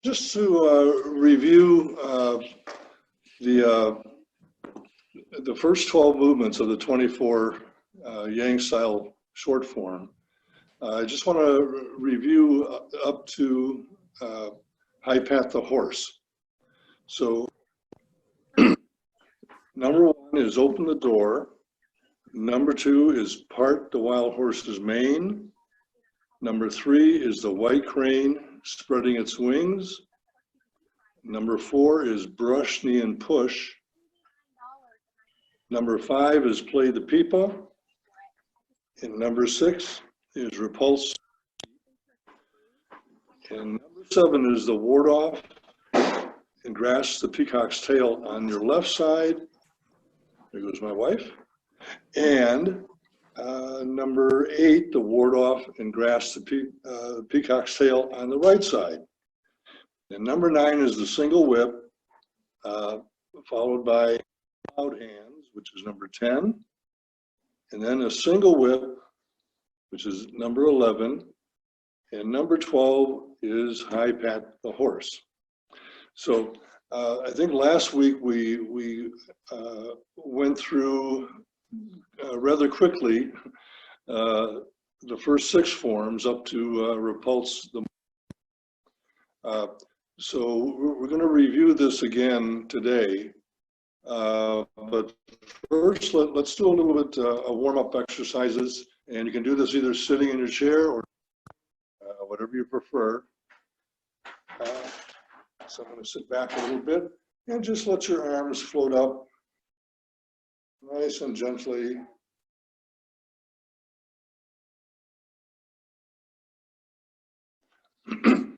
Just to review the first 12 movements of the 24 Yang style short form, I just want to review up to high pat the horse. So number 1 is open the door. Number 2 is part the wild horse's mane. Number 3 is the white crane spreading its wings. Number 4 is brush, knee, and push. Number 5 is play the pipa. And number 6 is repulse. And number 7 is the ward off and grasp the peacock's tail on your left side. There goes my wife. And number 8, the ward off and grasp the peacock's tail on the right side. And number 9 is the single whip, followed by cloud hands, which is number 10. And then a single whip, which is number 11. And number 12 is high pat the horse. So I think last week we went through rather quickly the first 6 forms up to repulse the. So we're going to review this again today, but first let's do a little bit of warm-up exercises, and you can do this either sitting in your chair or whatever you prefer. So I'm going to sit back a little bit and just let your arms float up nice and gently. Remember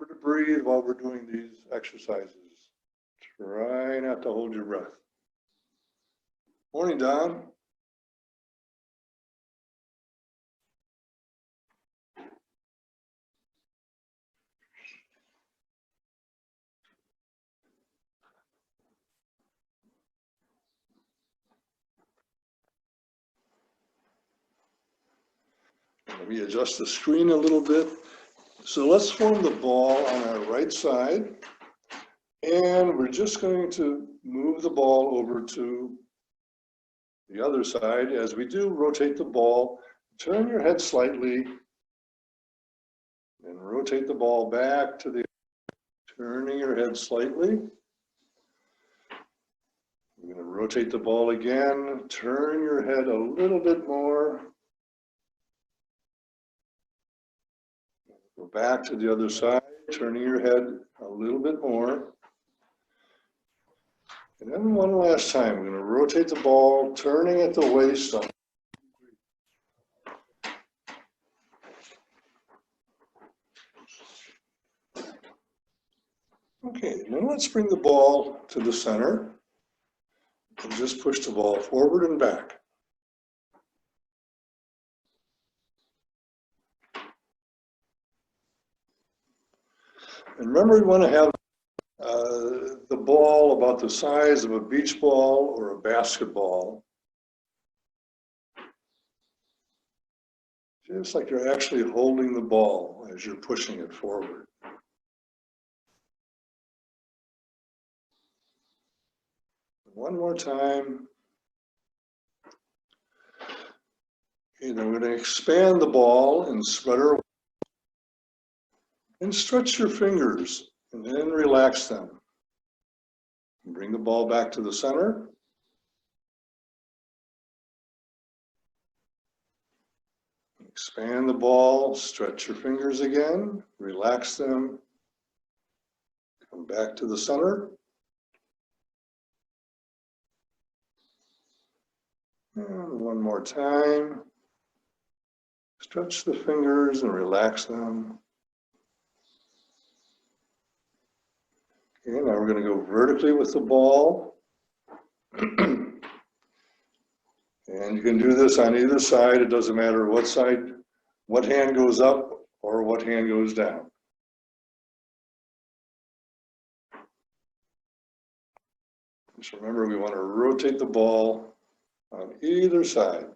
to breathe while we're doing these exercises. Try not to hold your breath. Morning, Don. Let me adjust the screen a little bit. So let's form the ball on our right side. And we're just going to move the ball over to the other side. As we do, rotate the ball, turn your head slightly, and rotate the ball back to the other, turning your head slightly. We're going to rotate the ball again, turn your head a little bit more. Go back to the other side, turning your head a little bit more. And then one last time, we're going to rotate the ball, turning at the waist. Okay, now let's bring the ball to the center and just push the ball forward and back. And remember, we want to have the ball about the size of a beach ball or a basketball. Just like you're actually holding the ball as you're pushing it forward. One more time. Okay, then we're going to expand the ball and spread our and stretch your fingers and then relax them. Bring the ball back to the center. Expand the ball, stretch your fingers again, relax them. Come back to the center. And one more time. Stretch the fingers and relax them. Okay, now we're going to go vertically with the ball. And you can do this on either side. It doesn't matter what side, what hand goes up or what hand goes down. Just remember, we want to rotate the ball on either side.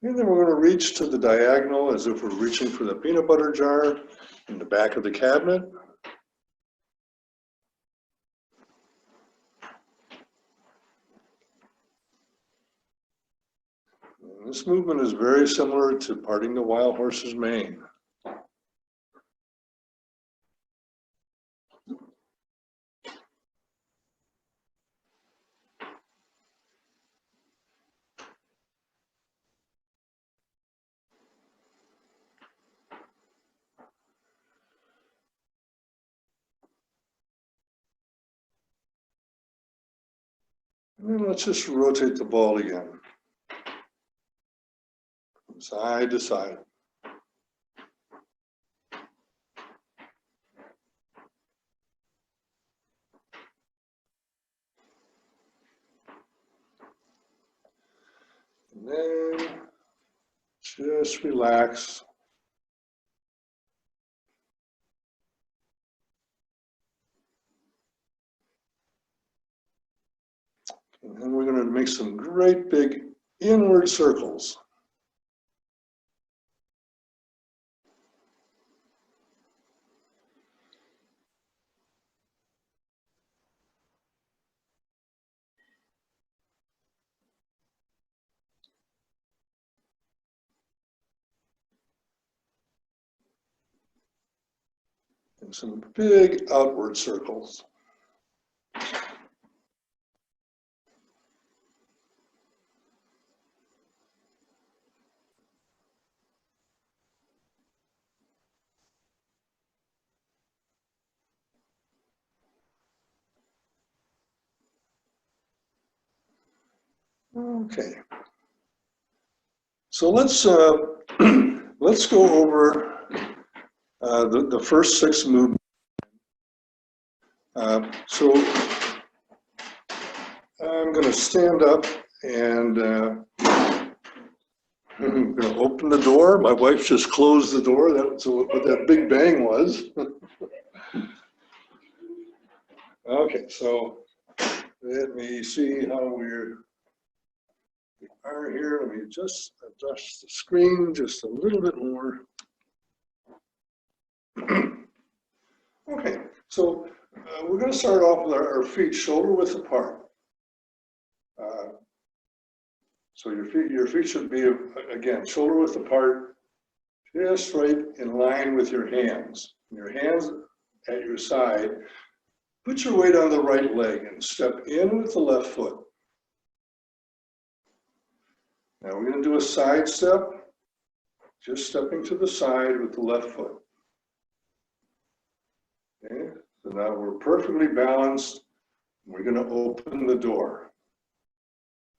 And then we're going to reach to the diagonal as if we're reaching for the peanut butter jar in the back of the cabinet. And this movement is very similar to parting the wild horse's mane. And then let's just rotate the ball again, from side to side. And then just relax. And then we're going to make some great big inward circles. And some big outward circles. Okay. So let's let's go over the first 6 movements. So I'm going to stand up and I'm going to open the door. My wife just closed the door. That's what that big bang was. Okay, so let me see how we are here. Let me just adjust the screen just a little bit more. Okay, so we're going to start off with our feet shoulder width apart. So your feet should be, again, shoulder width apart, just right in line with your hands. Your hands at your side. Put your weight on the right leg and step in with the left foot. Now we're going to do a side step, just stepping to the side with the left foot. Okay, so now we're perfectly balanced. We're going to open the door.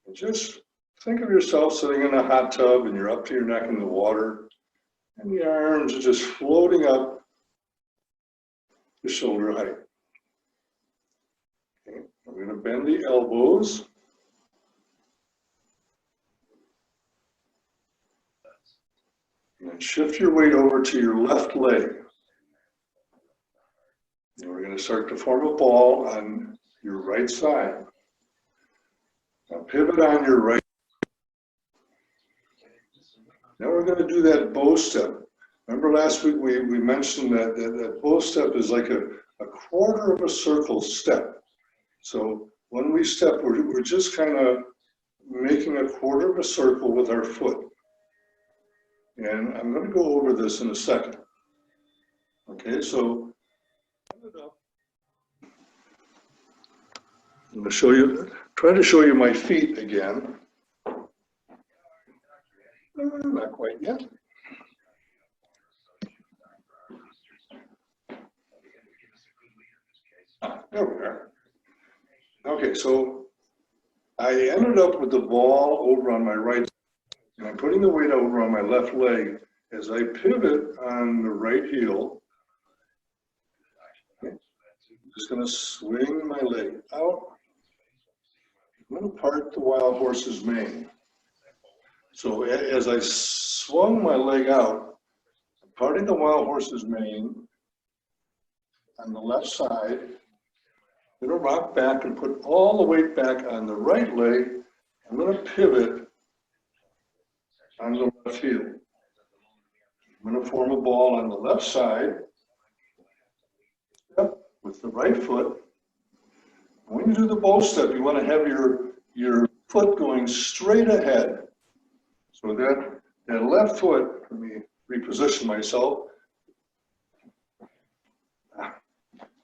And just think of yourself sitting in a hot tub and you're up to your neck in the water, and the arms are just floating up to shoulder height. Okay, we're going to bend the elbows. And then shift your weight over to your left leg. And we're going to start to form a ball on your right side. Now pivot on your right. Now we're going to do that bow step. Remember last week we mentioned that bow step is like a quarter of a circle step. So when we step, we're just kind of making a quarter of a circle with our foot. And I'm going to go over this in a second. Okay, so I'm going to show you, try to show you my feet again. Not quite yet. There we are. Okay, so I ended up with the ball over on my right, and I'm putting the weight over on my left leg as I pivot on the right heel. Okay. I'm just going to swing my leg out. I'm going to part the wild horse's mane. So as I swung my leg out, parting the wild horse's mane on the left side, I'm going to rock back and put all the weight back on the right leg. I'm going to pivot on the left heel. I'm going to form a ball on the left side. Step with the right foot. When you do the bow step, you want to have your foot going straight ahead. So that left foot, let me reposition myself.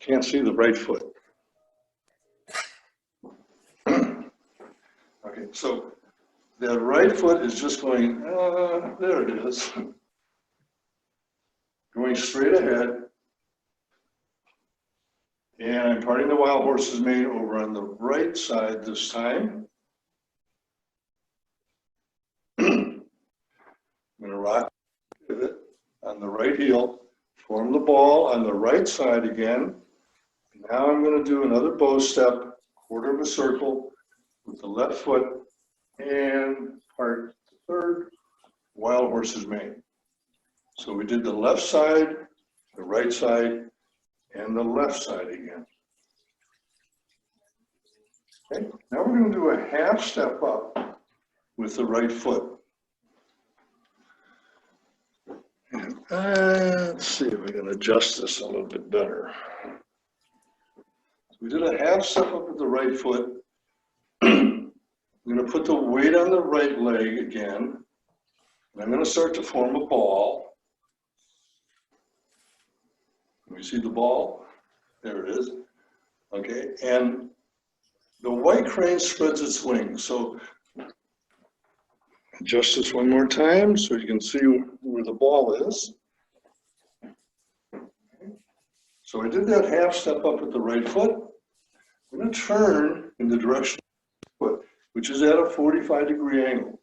Can't see the right foot. Okay, so the right foot is just going, there it is. Going straight ahead. And I'm parting the wild horse's mane over on the right side this time. I'm going to rock pivot on the right heel, form the ball on the right side again. Now I'm going to do another bow step, quarter of a circle with the left foot and part the third wild horse's mane. So we did the left side, the right side, and the left side again. Okay, now we're going to do a half step up with the right foot. And, let's see if we can adjust this a little bit better. So we did a half step up with the right foot. I'm going to put the weight on the right leg again. And I'm going to start to form a ball. Can we see the ball? There it is. Okay, and the white crane spreads its wings. So adjust this one more time so you can see where the ball is. Okay. So I did that half step up with the right foot. I'm going to turn in the direction of the foot, which is at a 45-degree angle.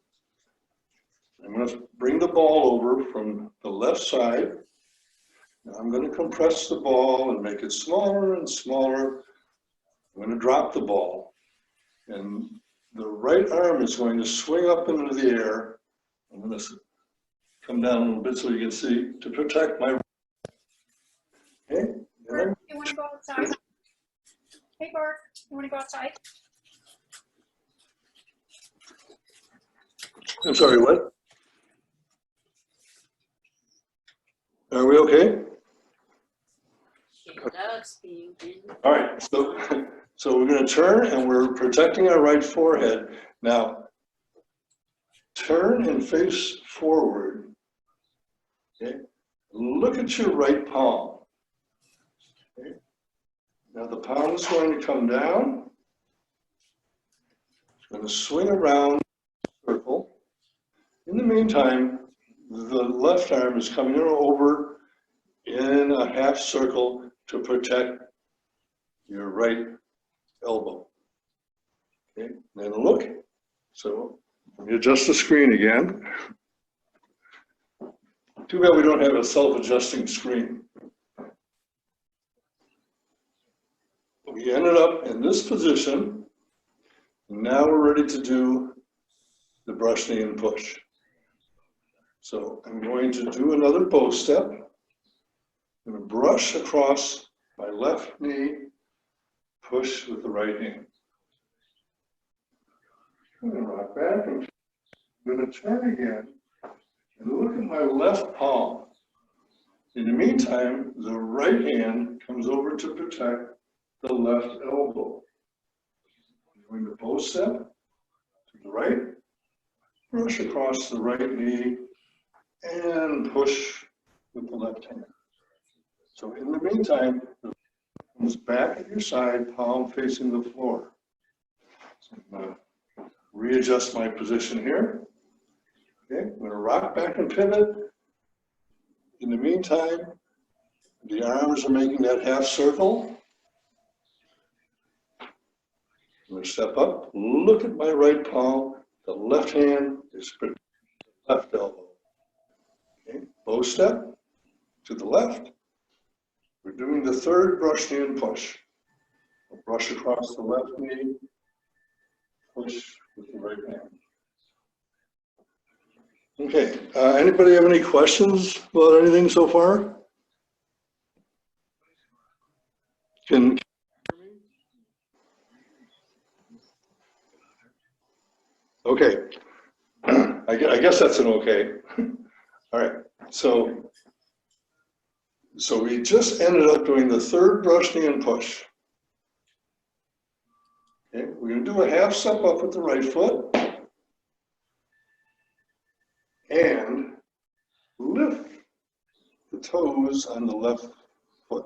I'm going to bring the ball over from the left side. Now I'm going to compress the ball and make it smaller and smaller. I'm going to drop the ball. And the right arm is going to swing up into the air. I'm going to come down a little bit so you can see to protect my. Okay. Bert, you want to go outside? Hey, Bert, you want to go outside? I'm sorry, what? Are we okay? She loves being in. All right, so we're going to turn and we're protecting our right forehead. Now, turn and face forward. Okay, look at your right palm. Okay, now the palm is going to come down. It's going to swing around the circle. In the meantime, the left arm is coming over in a half circle to protect your right elbow. Okay, then look. So let me adjust the screen again. Too bad we don't have a self-adjusting screen. We ended up in this position. Now we're ready to do the brush, knee, and push. So I'm going to do another bow step. I'm going to brush across my left knee, push with the right hand. I'm going to rock back and I'm going to turn again and look at my left palm. In the meantime, the right hand comes over to protect the left elbow. I'm doing the bow step to the right, brush across the right knee, and push with the left hand. So in the meantime, the comes back at your side, palm facing the floor. So I'm going to readjust my position here. Okay, I'm going to rock back and pivot. In the meantime, the arms are making that half circle. I'm going to step up, look at my right palm. The left hand is protecting the left elbow. Okay, bow step to the left. We're doing the third brush, knee, and push. I'll brush across the left knee, push with the right hand. Okay, anybody have any questions about anything so far? Can okay. I guess that's an okay. All right, so we just ended up doing the third brush knee and push. Okay, we're going to do a half step up with the right foot and lift the toes on the left foot.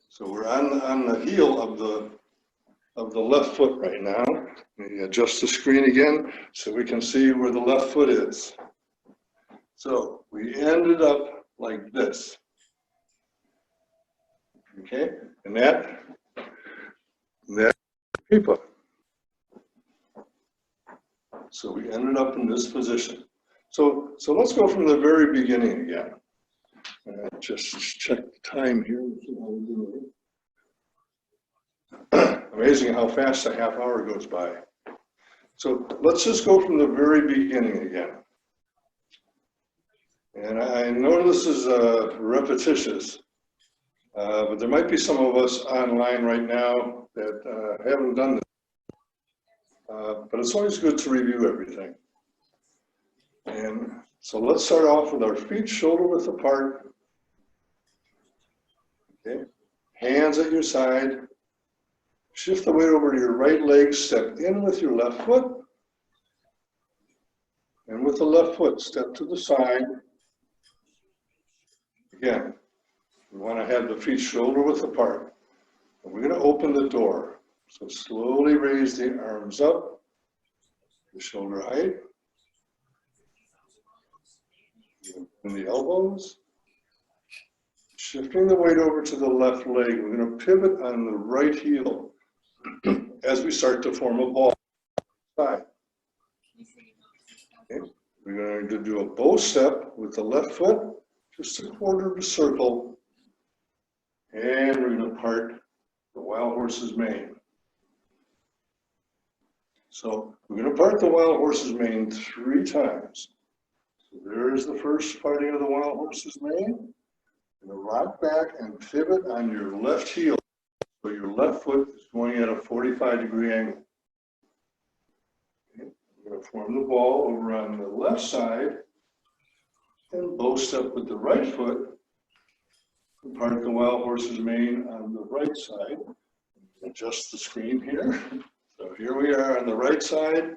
So we're on the heel of the left foot right now. Let me adjust the screen again so we can see where the left foot is. So we ended up like this. Okay, and that's pupa. So we ended up in this position. So let's go from the very beginning again. Just check the time here. Amazing how fast a half hour goes by. So let's just go from the very beginning again. And I know this is repetitious, but there might be some of us online right now that haven't done this. But it's always good to review everything. And so let's start off with our feet shoulder width apart. Okay, hands at your side. Shift the weight over to your right leg, step in with your left foot. And with the left foot, step to the side. Again, we want to have the feet shoulder width apart. And we're going to open the door. So slowly raise the arms up, the shoulder height, and the elbows. Shifting the weight over to the left leg, we're going to pivot on the right heel as we start to form a ball. Okay. We're going to do a bow step with the left foot, just a quarter of a circle, and we're going to part the wild horse's mane. So we're going to part the wild horse's mane 3 times. So there's the first parting of the wild horse's mane. You're going to rock back and pivot on your left heel. So your left foot is going at a 45-degree angle. Okay. We're going to form the ball over on the left side and bow step with the right foot and part the wild horse's mane on the right side. Adjust the screen here. So here we are on the right side.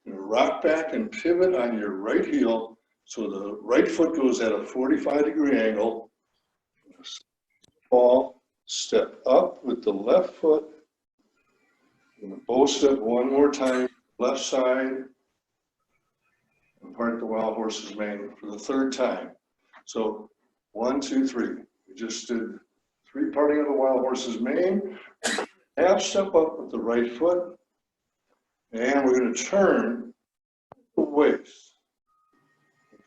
You're going to rock back and pivot on your right heel so the right foot goes at a 45-degree angle. Ball, step up with the left foot. You're going to bow step one more time, left side, and part the wild horse's mane for the 3rd time. So 1, 2, 3. We just did 3 parting of the wild horse's mane. Half step up with the right foot. And we're going to turn the waist.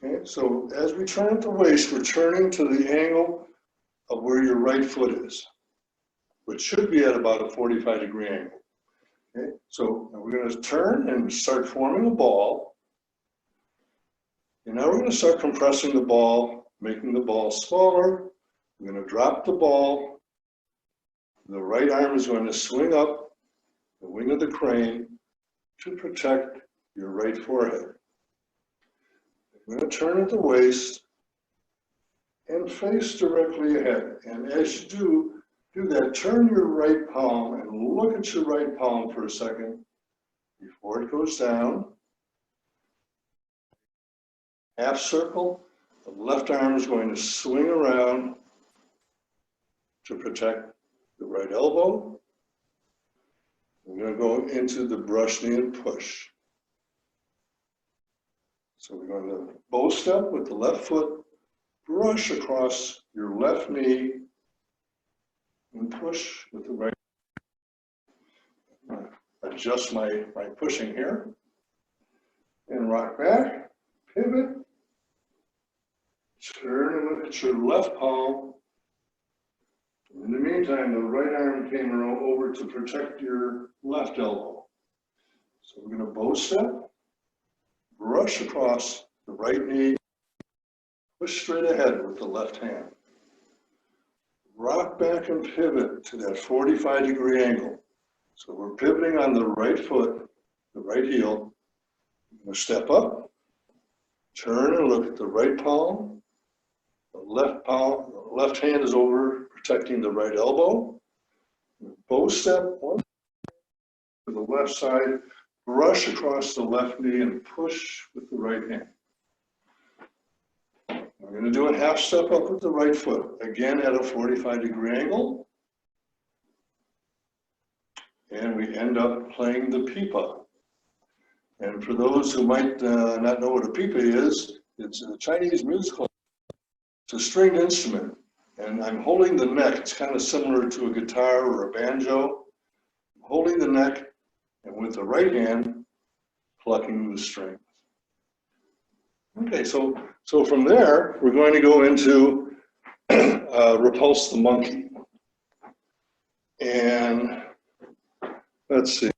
Okay, so as we turn at the waist, we're turning to the angle of where your right foot is, which should be at about a 45-degree angle. Okay, so we're going to turn and start forming a ball. And now we're going to start compressing the ball, making the ball smaller. We're going to drop the ball. The right arm is going to swing up the wing of the crane to protect your right forehead. We're going to turn at the waist and face directly ahead. And as you do that, turn your right palm and look at your right palm for a second before it goes down. Half circle, the left arm is going to swing around to protect the right elbow. We're going to go into the brush knee and push. So we're going to bow step with the left foot, brush across your left knee, and push with the right. Adjust my pushing here. And rock back, pivot, turn and look at your left palm. In the meantime, the right arm came over to protect your left elbow. So we're going to bow step, brush across the right knee, push straight ahead with the left hand. Rock back and pivot to that 45-degree angle. So we're pivoting on the right foot, the right heel. We're going to step up, Turn and look at the right palm. The left hand is over protecting the right elbow. Bow step one to the left side, brush across the left knee and push with the right hand. We're going to do a half step up with the right foot, again at a 45-degree angle. And we end up playing the pipa. And for those who might not know what a pipa is, it's a Chinese musical. It's a stringed instrument. And I'm holding the neck. It's kind of similar to a guitar or a banjo. I'm holding the neck and with the right hand, plucking the strings. Okay, so from there, we're going to go into repulse the monkey. And let's see.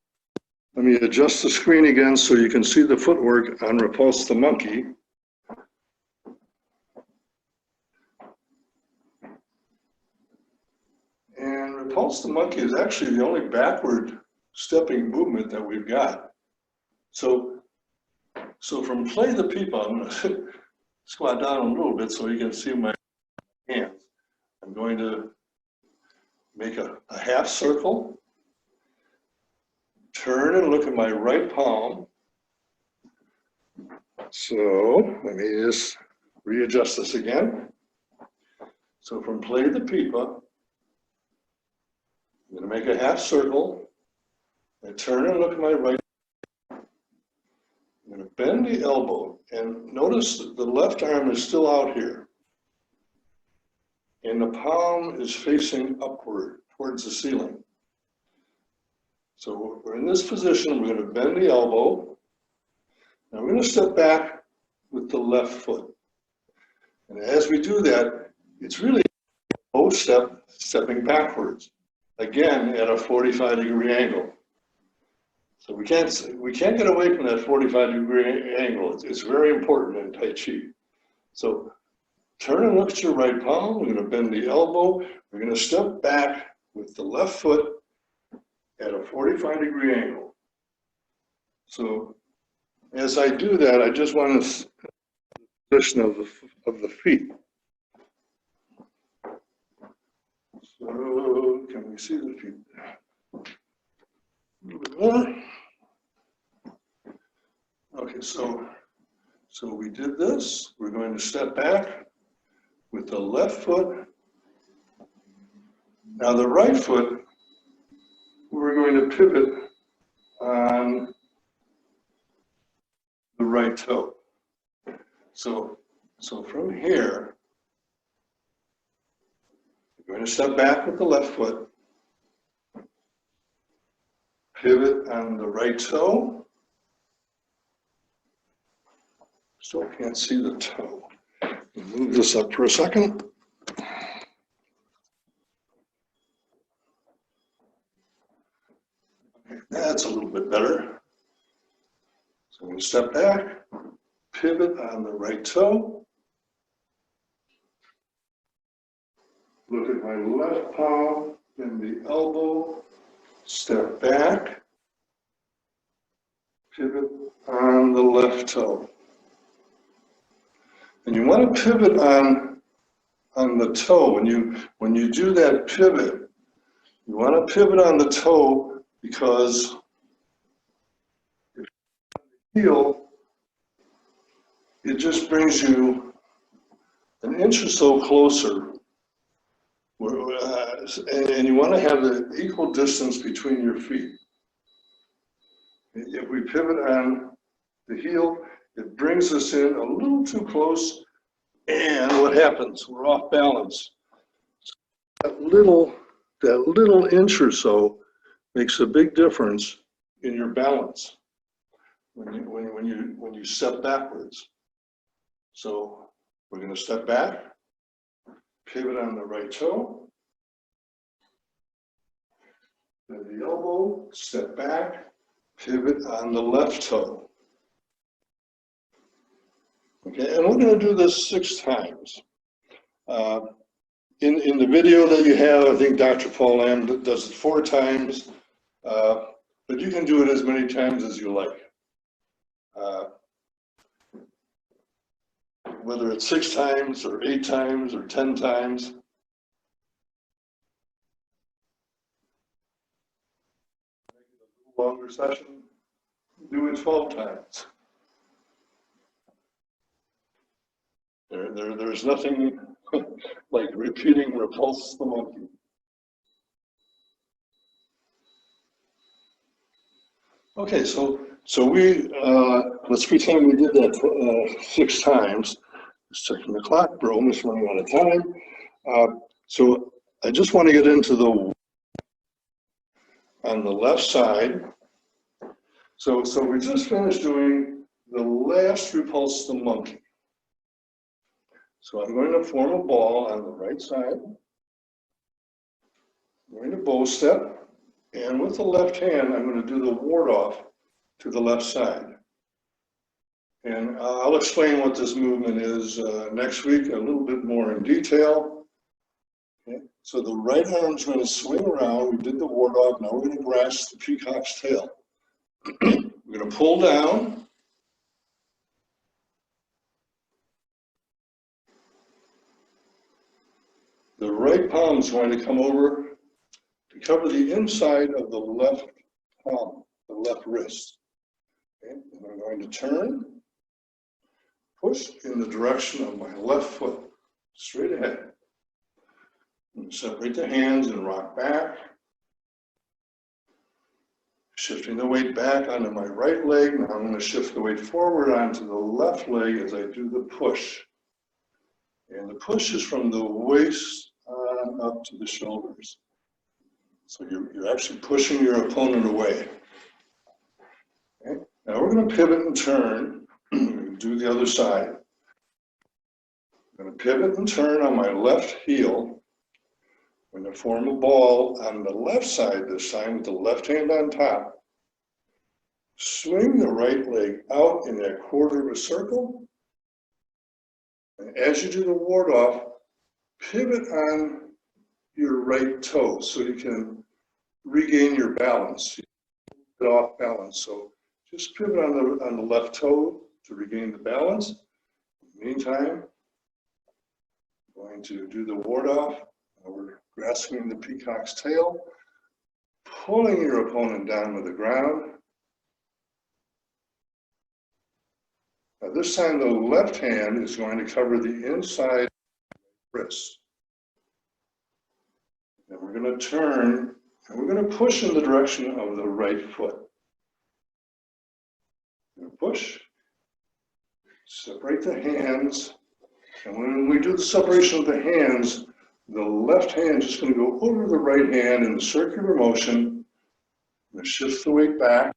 Let me adjust the screen again so you can see the footwork on repulse the monkey. And repulse the monkey is actually the only backward stepping movement that we've got. So from play the pipa, I'm going to squat down a little bit so you can see my hands. I'm going to make a half circle, turn and look at my right palm. So let me just readjust this again. So from play the pipa, I'm going to make a half circle, and turn and look at my right. I'm going to bend the elbow, and notice that the left arm is still out here. And the palm is facing upward towards the ceiling. So we're in this position, we're going to bend the elbow. Now we're going to step back with the left foot. And as we do that, it's really a bow step, stepping backwards. Again, at a 45-degree angle. So we can't get away from that 45-degree angle. It's very important in Tai Chi. So turn and look at your right palm. We're going to bend the elbow. We're going to step back with the left foot at a 45-degree angle. So as I do that, I just want to position of the feet. So can we see the feet? A little bit more. Okay, so we did this. We're going to step back with the left foot. Now the right foot, we're going to pivot on the right toe. So from here, we're going to step back with the left foot, pivot on the right toe. Still can't see the toe. Move this up for a second. That's a little bit better. So I'm going to step back, pivot on the right toe. Look at my left palm, bend the elbow, step back, pivot on the left toe. And you want to pivot on the toe. When you do that pivot, you want to pivot on the toe because if you heel, it just brings you an inch or so closer. And you want to have the equal distance between your feet. If we pivot on the heel, it brings us in a little too close, and what happens? We're off balance. That little inch or so makes a big difference in your balance when you step backwards. So we're going to step back, pivot on the right toe, bend the elbow, step back, pivot on the left toe. Okay, and we're going to do this 6 times. In the video that you have, I think Dr. Pohl does it 4 times, but you can do it as many times as you like. whether it's 6 times or 8 times or 10 times. Longer session, do it 12 times. There's nothing like repeating repulses the monkey. Okay, so we, let's pretend we did that 6 times. Just checking the clock, we're almost running out of time. So I just want to get into the, on the left side. So we just finished doing the last repulse the monkey. So I'm going to form a ball on the right side. I'm going to bow step, and with the left hand, I'm going to do the ward off to the left side. And I'll explain what this movement is next week a little bit more in detail. Okay. So the right arm is going to swing around. We did the ward off. Now we're going to grasp the peacock's tail. We're going to pull down. The right palm is going to come over to cover the inside of the left palm, the left wrist. Okay. And I'm going to turn, push in the direction of my left foot, straight ahead. And separate the hands and rock back. Shifting the weight back onto my right leg. Now I'm going to shift the weight forward onto the left leg as I do the push. And the push is from the waist on up to the shoulders. So you're actually pushing your opponent away. Okay. Now we're going to pivot and turn. Do the other side. I'm going to pivot and turn on my left heel. I'm going to form a ball on the left side this time with the left hand on top. Swing the right leg out in that quarter of a circle. And as you do the ward off, pivot on your right toe so you can regain your balance. You get off balance. So just pivot on the left toe to regain the balance. In the meantime, I'm going to do the ward off. We're grasping the peacock's tail, pulling your opponent down to the ground. Now this time the left hand is going to cover the inside wrist. And we're going to turn, and we're going to push in the direction of the right foot. Push, separate the hands, and when we do the separation of the hands, the left hand is going to go over the right hand in the circular motion. We're going to shift the weight back,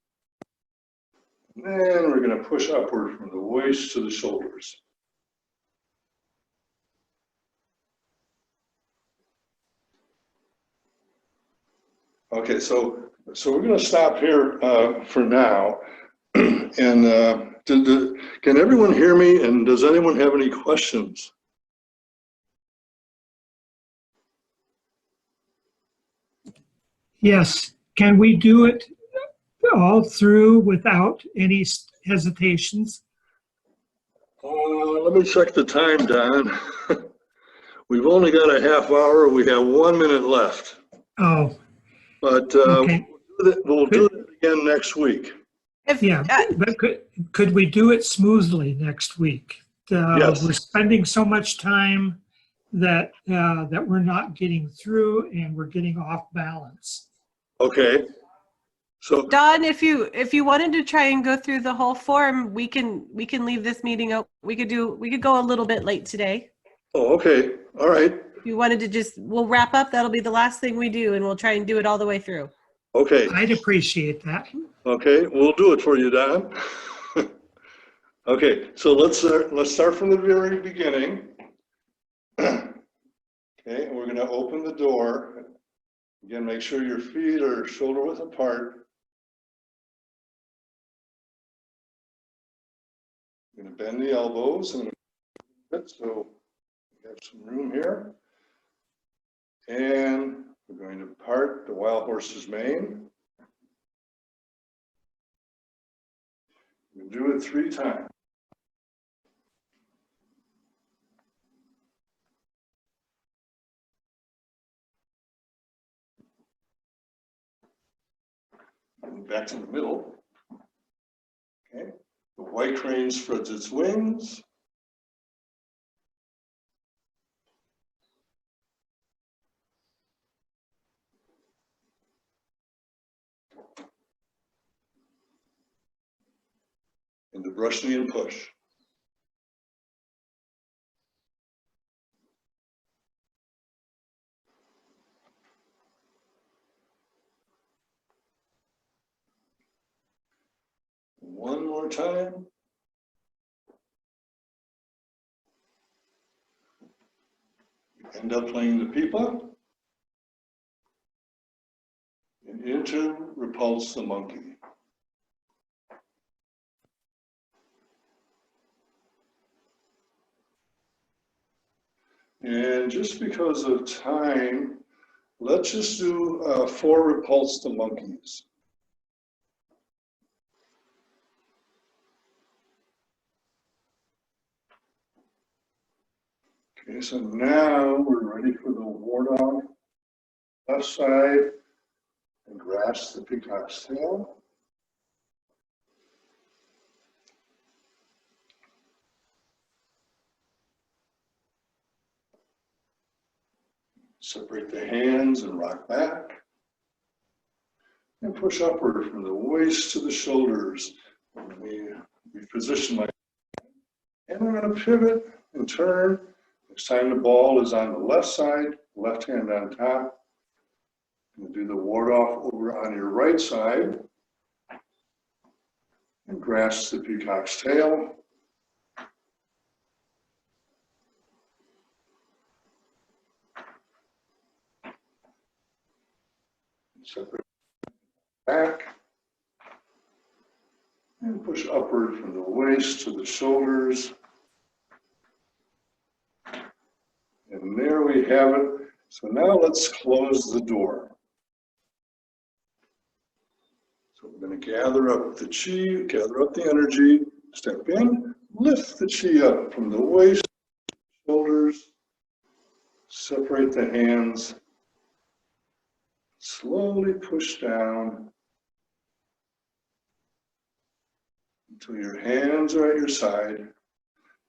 and then we're going to push upward from the waist to the shoulders. Okay, so we're going to stop here for now. And can everyone hear me? And does anyone have any questions? Yes. Can we do it all through without any hesitations? Let me check the time, Don. We've only got a half hour. We have 1 minute left. Oh, But okay. we'll do it again next week. Yeah, but could we do it smoothly next week? Yes. We're spending so much time that that we're not getting through, and we're getting off balance. Okay. So Don, if you wanted to try and go through the whole form, we can leave this meeting out. We could go a little bit late today. oh, okay. All right. If you wanted to we'll wrap up. That'll be the last thing we do, and we'll try and do it all the way through. Okay. I'd appreciate that. Okay. We'll do it for you, Don. Okay. So let's start from the very beginning. Okay. And we're going to open the door. Again, make sure your feet are shoulder width apart. You're going to bend the elbows and so we have some room here. And we're going to part the wild horse's mane. We'll do it 3 times. And back to the middle. Okay. The white crane spreads its wings. And the brush knee and push. One more time. End up playing the pipa. And into repulse the monkey. And just because of time, let's just do 4 repulse the monkeys. Okay, so now we're ready for the ward off. Left side, and grasp the peacock's tail. Separate the hands and rock back. And push upward from the waist to the shoulders. We position like that. And we're going to pivot and turn. Next time the ball is on the left side, left hand on top. And do the ward off over on your right side. And grasp the peacock's tail. Separate back. And push upward from the waist to the shoulders. And there we have it. So now let's close the door. So we're going to gather up the chi, gather up the energy, step in, lift the chi up from the waist, shoulders, separate the hands, slowly push down until your hands are at your side.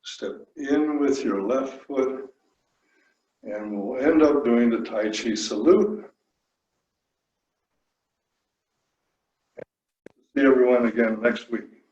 Step in with your left foot, and we'll end up doing the Tai Chi salute. See everyone again next week.